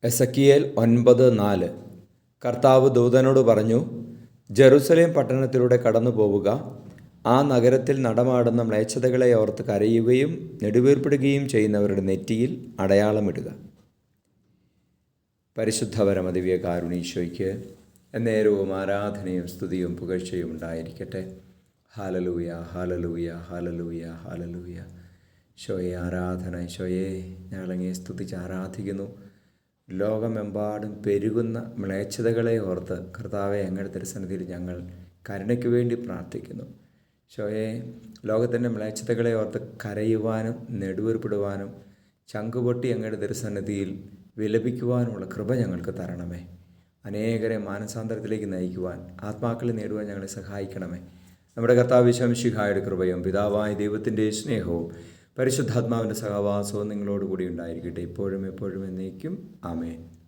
Ezekiel 9:4. കർത്താവ് ദൂതനോട് പറഞ്ഞു, Jerusalem പട്ടണത്തിലൂടെ കടന്നു പോവുക. ആ നഗരത്തിൽ നടമാടുന്ന മ്ലേച്ഛതകളെ ഓർത്ത് കരയുകയും നെടുവീർപ്പിടുകയും ചെയ്യുന്നവരുടെ നെറ്റിയിൽ അടയാളമിടുക. പരിശുദ്ധ പരമദിവ്യ കാരുണീശോയ്ക്ക് എന്നേരവും ആരാധനയും സ്തുതിയും പുകഴ്ചയും ഉണ്ടായിരിക്കട്ടെ. Hallelujah, hallelujah, hallelujah, hallelujah. ഈശോയെ ആരാധന. ഈശോയെ ഞങ്ങളങ്ങേ സ്തുതിച്ച് ആരാധിക്കുന്നു. ലോകമെമ്പാടും പെരുകുന്ന മ്ലേച്ഛതകളെ ഓർത്ത് കർത്താവെ അങ്ങയുടെ തിരുസന്നിധിയിൽ ഞങ്ങൾ കരുണയ്ക്ക് വേണ്ടി പ്രാർത്ഥിക്കുന്നു. ഈശോയെ ലോകത്തിൻ്റെ മ്ലേച്ഛതകളെ ഓർത്ത് കരയുവാനും നെടുവീർപ്പിടുവാനും ചങ്കുപൊട്ടി അങ്ങയുടെ തിരുസന്നിധിയിൽ വിലപിക്കുവാനുമുള്ള കൃപ ഞങ്ങൾക്ക് തരണമേ. അനേകരെ മാനസാന്തരത്തിലേക്ക് നയിക്കുവാൻ, ആത്മാക്കളെ നേടുവാൻ ഞങ്ങളെ സഹായിക്കണമേ. നമ്മുടെ കർത്താവ് മിശിഹായുടെ കൃപയും പിതാവായ ദൈവത്തിൻ്റെ സ്നേഹവും പരിശുദ്ധാത്മാവിൻ്റെ സഹവാസവും നിങ്ങളോടുകൂടി ഉണ്ടായിരിക്കട്ടെ, ഇപ്പോഴും എപ്പോഴും എന്നേക്കും. ആമേൻ.